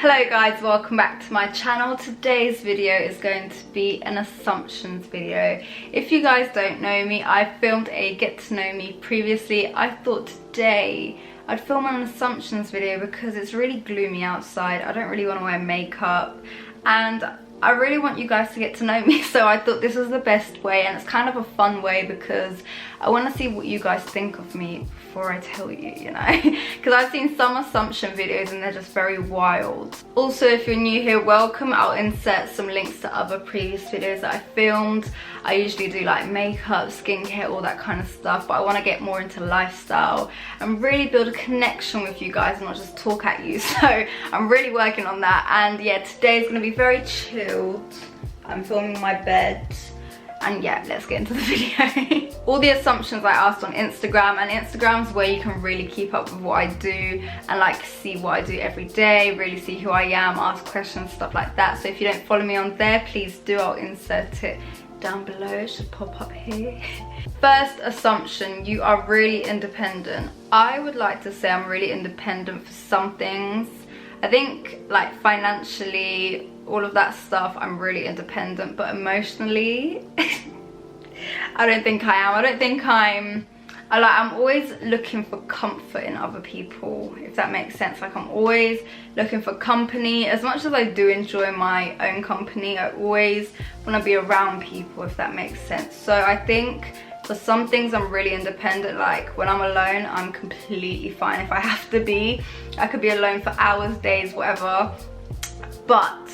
Hello guys, welcome back to my channel. Today's video is going to be an assumptions video. If you guys don't know me, I filmed a get to know me previously. I thought today I'd film an assumptions video because it's really gloomy outside. I don't really want to wear makeup and I really want you guys to get to know me, so I thought this was the best way, and it's kind of a fun way because I want to see what you guys think of me before I tell you, you know, because I've seen some assumption videos and they're just very wild. Also, if you're new here, welcome. I'll insert some links to other previous videos that I filmed. I usually do like makeup, skincare, all that kind of stuff, but I want to get more into lifestyle and really build a connection with you guys and not just talk at you, so I'm really working on that. And yeah, today's going to be very chill. I'm filming my bed and yeah, let's get into the video. All the assumptions I asked on Instagram, and Instagram's where you can really keep up with what I do and like see what I do every day, really see who I am, ask questions, stuff like that. So if you don't follow me on there, please do. I'll insert it down below, it should pop up here. First assumption, you are really independent. I would like to say I'm really independent for some things. I think like financially, all of that stuff, I'm really independent, but emotionally I don't think I am. I don't think I'm always looking for comfort in other people, if that makes sense. Like I'm always looking for company. As much as I do enjoy my own company, I always want to be around people, if that makes sense. So I think for some things I'm really independent. Like when I'm alone, I'm completely fine if I have to be. I could be alone for hours, days, whatever, but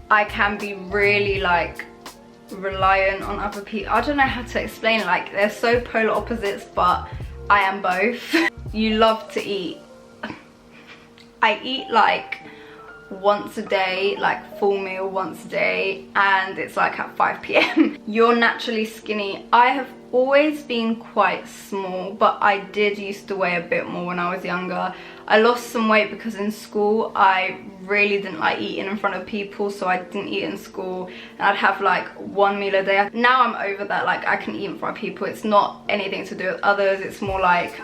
I can be really like reliant on other people. I don't know how to explain, like they're so polar opposites, but I am both. You love to eat. I eat like once a day, like full meal once a day, and it's like at 5 p.m. You're naturally skinny. I have always been quite small, but I did used to weigh a bit more when I was younger. I lost some weight because in school I really didn't like eating in front of people, so I didn't eat in school and I'd have like one meal a day. Now I'm over that, like I can eat in front of people. It's not anything to do with others, it's more like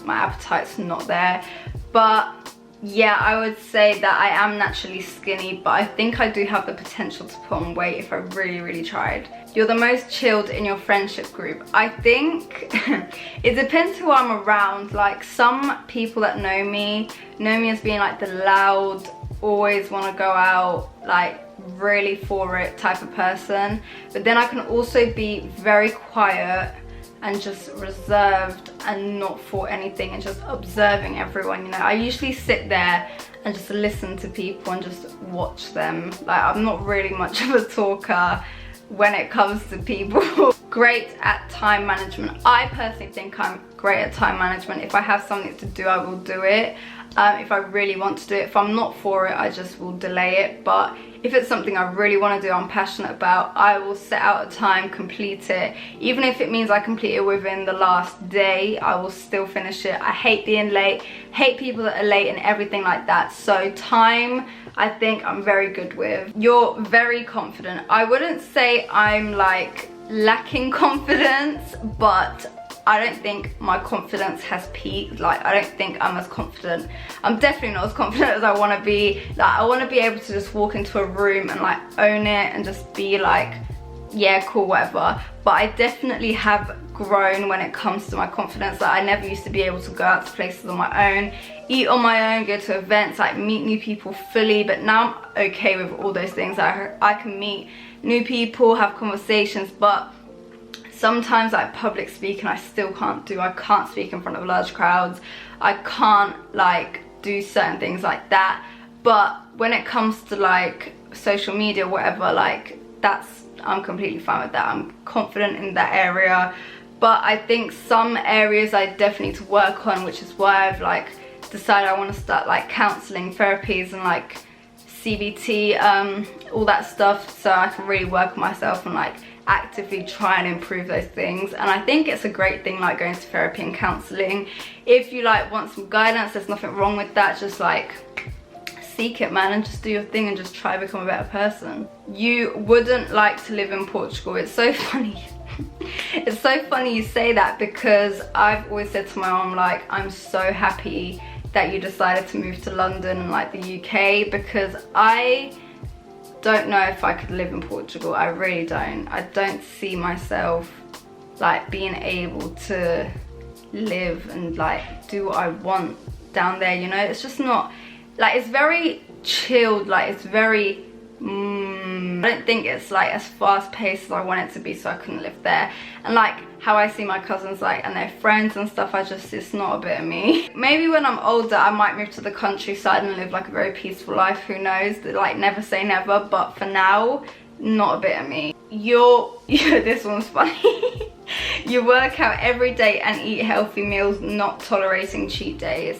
my appetite's not there. But yeah, I would say that I am naturally skinny, but I think I do have the potential to put on weight if I really tried. You're the most chilled in your friendship group. I think it depends who I'm around. Like some people that know me as being like the loud, always want to go out, like really for it type of person. But then I can also be very quiet and just reserved and not for anything and just observing everyone, you know. I usually sit there and just listen to people and just watch them. Like I'm not really much of a talker when it comes to people. Great at time management. I personally think I'm great at time management. If I have something to do, I will do it. If I really want to do it. If I'm not for it, I just will delay it. But if it's something I really want to do, I'm passionate about, I will set out a time, complete it. Even if it means I complete it within the last day, I will still finish it. I hate being late, hate people that are late and everything like that. So time, I think I'm very good with. You're very confident. I wouldn't say I'm like lacking confidence, but I don't think my confidence has peaked. Like I don't think I'm as confident. I'm definitely not as confident as I want to be. Like I want to be able to just walk into a room and like own it and just be like, yeah, cool, whatever. But I definitely have grown when it comes to my confidence. Like I never used to be able to go out to places on my own, eat on my own, go to events, like meet new people fully. But now I'm okay with all those things. I can meet new people, have conversations, but sometimes like public speaking I still can't do. I can't speak in front of large crowds. I can't like do certain things like that. But when it comes to like social media, whatever, like I'm completely fine with that. I'm confident in that area. But I think some areas I definitely need to work on, which is why I've like decided I want to start like counselling, therapies and like CBT, all that stuff, so I can really work on myself and like actively try and improve those things. And I think it's a great thing, like going to therapy and counselling. If you like want some guidance, there's nothing wrong with that. Just like seek it, man, and just do your thing and just try to become a better person. You wouldn't like to live in Portugal. It's so funny. It's so funny you say that, because I've always said to my mom, like, I'm so happy that you decided to move to London and like the UK, because I don't know if I could live in Portugal. I really don't. I don't see myself like being able to live and like do what I want down there, you know. It's just not like, it's very chilled, like it's very I don't think it's like as fast paced as I want it to be, so I couldn't live there. And like how I see my cousins like and their friends and stuff, it's not a bit of me. Maybe when I'm older I might move to the countryside and live like a very peaceful life, who knows, like never say never, but for now, not a bit of me. This one's funny. You work out every day and eat healthy meals, not tolerating cheat days.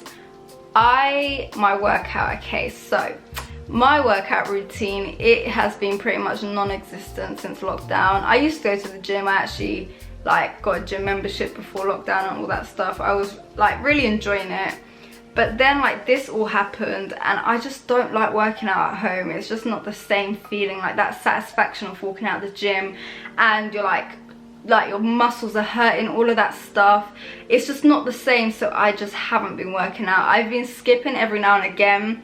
My workout, okay, so my workout routine, it has been pretty much non-existent since lockdown. I used to go to the gym. I actually like got a gym membership before lockdown and all that stuff. I was like really enjoying it, but then like this all happened and I just don't like working out at home. It's just not the same feeling, like that satisfaction of walking out the gym and you're like your muscles are hurting, all of that stuff. It's just not the same, so I just haven't been working out. I've been skipping every now and again,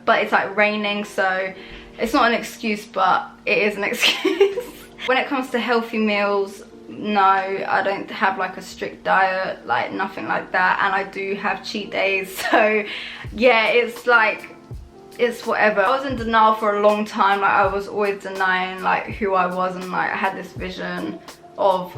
but it's like raining, so it's not an excuse, but it is an excuse. When it comes to healthy meals, no, I don't have like a strict diet, like nothing like that, and I do have cheat days, so yeah, it's like, it's whatever. I was in denial for a long time. Like I was always denying like who I was, and like I had this vision of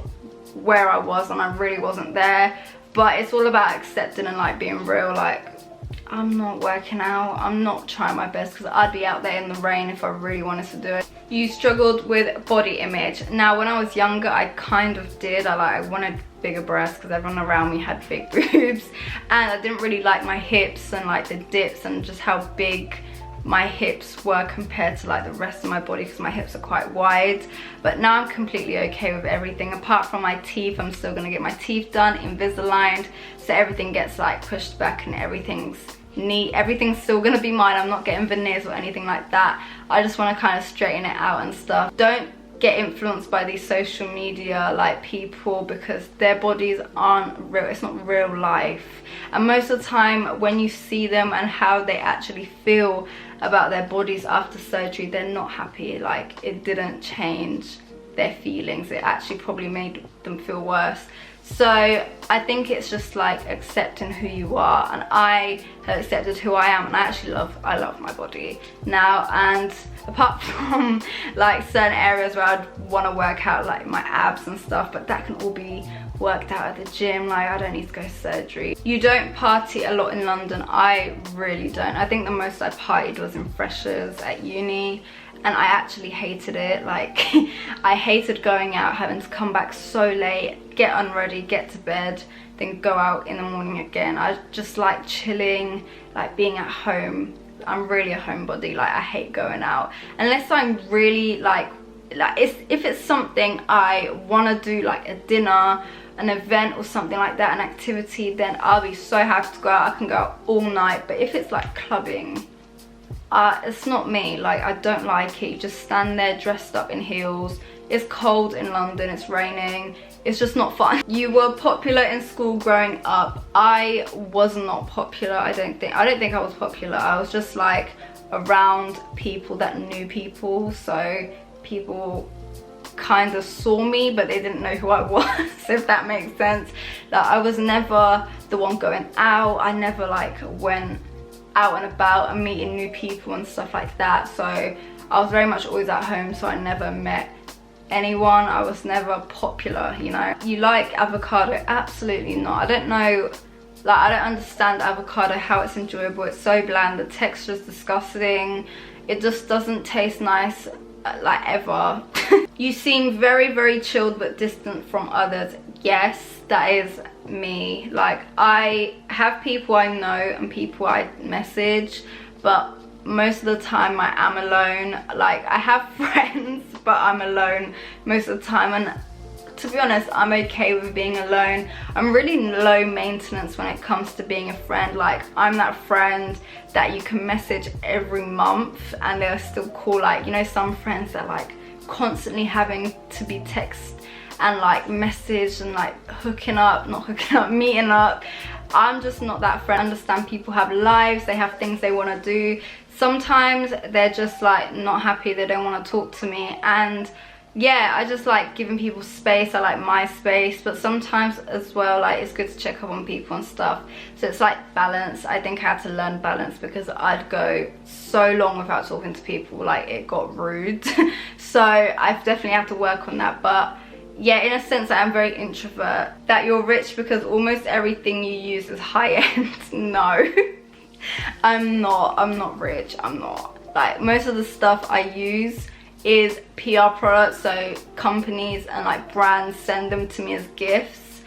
where I was and I really wasn't there. But it's all about accepting and like being real. Like I'm not working out, I'm not trying my best, because I'd be out there in the rain if I really wanted to do it. You struggled with body image. Now when I was younger I kind of did. I wanted bigger breasts because everyone around me had big boobs, and I didn't really like my hips and like the dips and just how big my hips were compared to like the rest of my body, because my hips are quite wide. But now I'm completely okay with everything apart from my teeth. I'm still gonna get my teeth done, Invisaligned, so everything gets like pushed back and everything's neat. Everything's still gonna be mine. I'm not getting veneers or anything like that. I just want to kind of straighten it out and stuff. Don't get influenced by these social media like people, because their bodies aren't real. It's not real life, and most of the time when you see them and how they actually feel about their bodies after surgery, they're not happy. Like it didn't change their feelings, it actually probably made them feel worse. So I think it's just like accepting who you are, and I have accepted who I am, and I love my body now. And apart from like certain areas where I'd want to work out like my abs and stuff, but that can all be worked out at the gym. Like I don't need to go to surgery. You don't party a lot in London. I really don't. I think the most I partied was in freshers at uni, and I actually hated it. Like I hated going out, having to come back so late, get unready, get to bed, then go out in the morning again. I just like chilling, like being at home. I'm really a homebody. Like I hate going out unless I'm really like if it's something I want to do, like a dinner, an event or something like that, an activity, then I'll be so happy to go out. I can go out all night. But if it's like clubbing, it's not me. Like I don't like it. You just stand there dressed up in heels. It's cold in London, it's raining. It's just not fun. You were popular in school growing up. I was not popular. I don't think I was popular. I was just like around people that knew people, so people kind of saw me but they didn't know who I was, if that makes sense. Like I was never the one going out. I never like went out and about and meeting new people and stuff like that, so I was very much always at home, so I never met anyone. I was never popular, you know. You like avocado? Absolutely not. I don't know, like I don't understand avocado, how it's enjoyable. It's so bland, the texture is disgusting, it just doesn't taste nice like ever. You seem very, very chilled but distant from others. Yes, that is me. Like I have people I know and people I message, but most of the time I am alone. Like I have friends but I'm alone most of the time, and to be honest, I'm okay with being alone. I'm really low maintenance when it comes to being a friend. Like I'm that friend that you can message every month and they'll still call. Like, you know, some friends that like constantly having to be text and like message and like hooking up, not hooking up, meeting up. I'm just not that friend. I understand people have lives, they have things they want to do. Sometimes they're just like not happy, they don't want to talk to me, and yeah, I just like giving people space. I like my space, but sometimes as well, like, it's good to check up on people and stuff. So it's like balance. I think I had to learn balance because I'd go so long without talking to people, like it got rude. So I've definitely had to work on that. But yeah, in a sense, I am very introvert. That you're rich because almost everything you use is high end. No, I'm not rich. I'm not. Like, most of the stuff I use is PR products, so companies and like brands send them to me as gifts,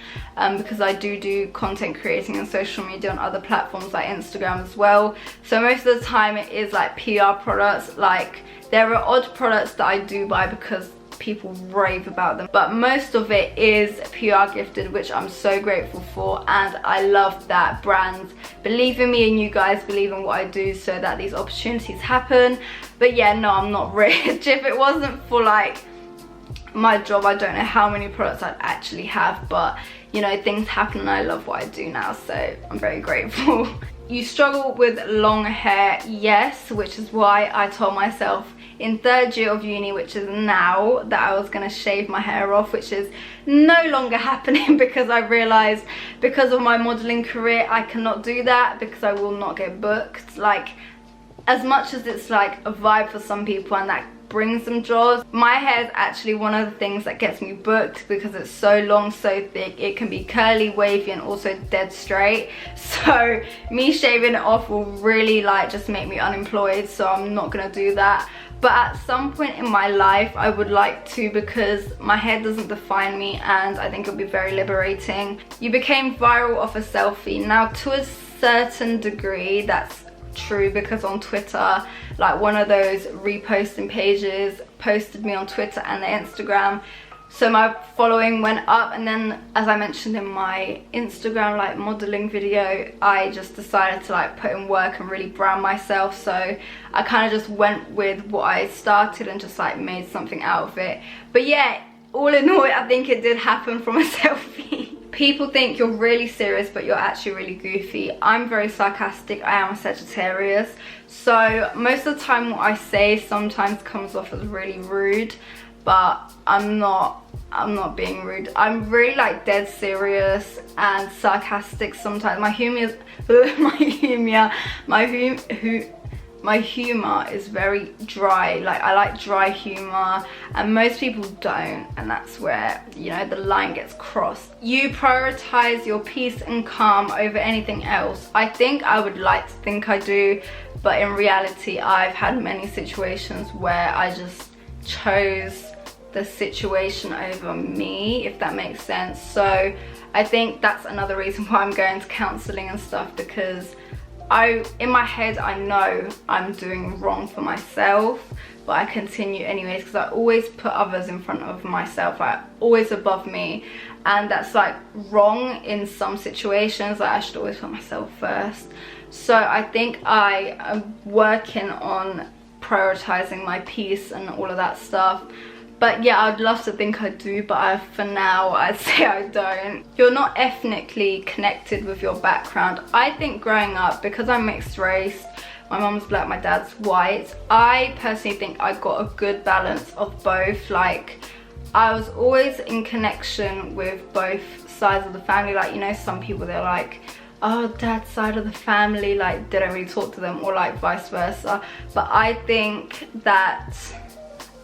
because I do content creating and social media on other platforms like Instagram as well. So most of the time it is like PR products. Like, there are odd products that I do buy because people rave about them, but most of it is PR gifted, which I'm so grateful for, and I love that brands believe in me and you guys believe in what I do so that these opportunities happen. But yeah, no, I'm not rich. If it wasn't for like my job, I don't know how many products I'd actually have, but you know, things happen and I love what I do now, so I'm very grateful. You struggle with long hair? Yes, which is why I told myself in 3rd year of uni, which is now, that I was gonna shave my hair off, which is no longer happening because I realized because of my modeling career I cannot do that because I will not get booked. Like, as much as it's like a vibe for some people and that brings them jobs, my hair is actually one of the things that gets me booked because it's so long, so thick. It can be curly, wavy, and also dead straight. So me shaving it off will really like just make me unemployed, so I'm not gonna do that. But at some point in my life I would like to, because my hair doesn't define me and I think it'll be very liberating. You became viral off a selfie. Now, to a certain degree that's true, because on Twitter, like, one of those reposting pages posted me on Twitter and the Instagram, so my following went up. And then, as I mentioned in my Instagram like modeling video, I just decided to like put in work and really brand myself, so I kind of just went with what I started and just like made something out of it. But yeah, all in all, I think it did happen from a selfie. People think you're really serious but you're actually really goofy. I'm very sarcastic. I am a Sagittarius, so most of the time what I say sometimes comes off as really rude, but I'm not being rude. I'm really like dead serious and sarcastic sometimes. My humor is very dry. Like, I like dry humor and most people don't, and that's where, you know, the line gets crossed. You prioritize your peace and calm over anything else. I think I would like to think I do, but in reality I've had many situations where I just chose the situation over me, if that makes sense. So I think that's another reason why I'm going to counseling and stuff, because in my head I know I'm doing wrong for myself, but I continue anyways because I always put others in front of myself, like always above me, and that's like wrong in some situations. Like, I should always put myself first. So I think I am working on prioritizing my peace and all of that stuff. But yeah, I'd love to think I do, but for now I'd say I don't. You're not ethnically connected with your background. I think growing up, because I'm mixed race, my mum's black, my dad's white, I personally think I got a good balance of both. Like, I was always in connection with both sides of the family. Like, you know, some people, they're like, oh, dad's side of the family, like they don't really talk to them, or like vice versa. But I think that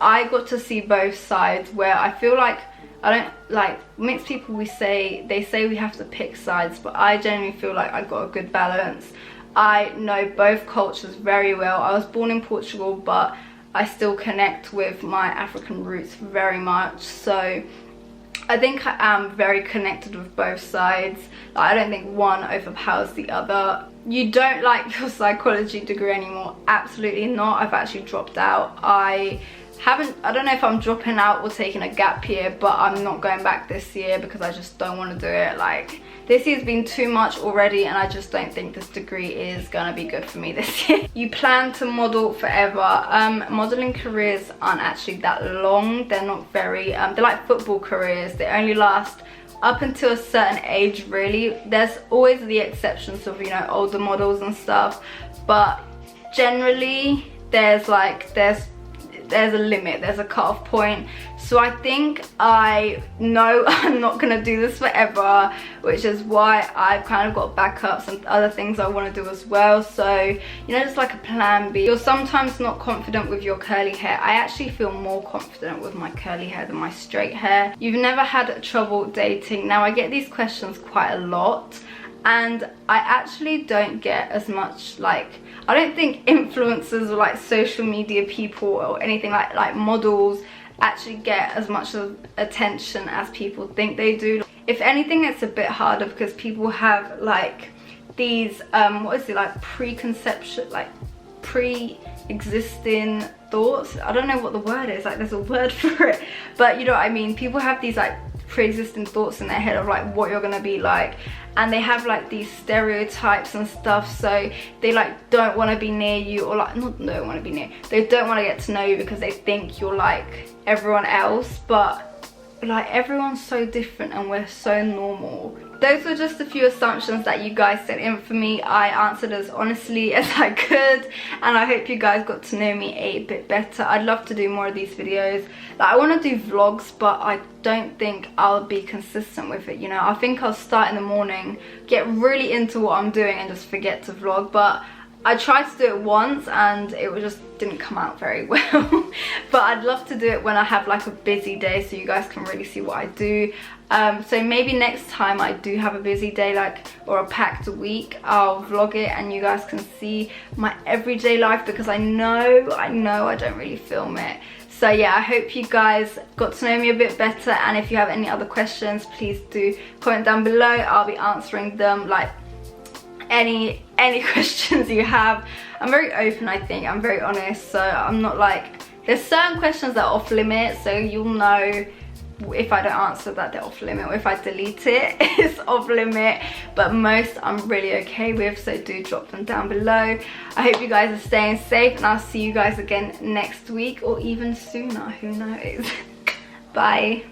I got to see both sides, where I feel like I don't like mixed people. They say we have to pick sides, but I genuinely feel like I got a good balance. I know both cultures very well. I was born in Portugal, but I still connect with my African roots very much. So I think I am very connected with both sides. Like, I don't think one overpowers the other. You don't like your psychology degree anymore? Absolutely not. I've actually dropped out. I don't know if I'm dropping out or taking a gap year, but I'm not going back this year because I just don't want to do it. Like, this year's been too much already and I just don't think this degree is gonna be good for me this year. You plan to model forever? Modeling careers aren't actually that long. They're not very, they're like football careers. They only last up until a certain age, really. There's always the exceptions of, you know, older models and stuff, but generally there's a limit, there's a cut-off point. So I think I know I'm not gonna do this forever, which is why I've kind of got backups and other things I want to do as well. So, you know, just like a plan B. You're sometimes not confident with your curly hair. I actually feel more confident with my curly hair than my straight hair. You've never had trouble dating. Now, I get these questions quite a lot, and I actually don't get as much, like, I don't think influencers or like social media people or anything like models actually get as much of attention as people think they do. If anything, it's a bit harder because people have like these what is it, like preconception, like pre-existing thoughts. I don't know what the word is, like there's a word for it, but you know what I mean. People have these like pre-existing thoughts in their head of like what you're gonna be like, and they have like these stereotypes and stuff, so they like don't want to be near you, or like not don't want to be near, they don't want to get to know you because they think you're like everyone else. But like everyone's so different and we're so normal. Those were just a few assumptions that you guys sent in for me. I answered as honestly as I could, and I hope you guys got to know me a bit better. I'd love to do more of these videos. Like, I want to do vlogs, but I don't think I'll be consistent with it, you know. I think I'll start in the morning, get really into what I'm doing, and just forget to vlog. But I tried to do it once and it just didn't come out very well. But I'd love to do it when I have like a busy day, so you guys can really see what I do. So maybe next time I do have a busy day, like, or a packed week, I'll vlog it and you guys can see my everyday life, because I know I don't really film it. So yeah, I hope you guys got to know me a bit better, and if you have any other questions, please do comment down below. I'll be answering them, like any questions you have. I'm very open, I think. I'm very honest, so I'm not like, there's certain questions that are off limit, so you'll know if I don't answer that they're off limit, or if I delete it it's off limit. But most I'm really okay with, so do drop them down below. I hope you guys are staying safe, and I'll see you guys again next week, or even sooner, who knows. Bye.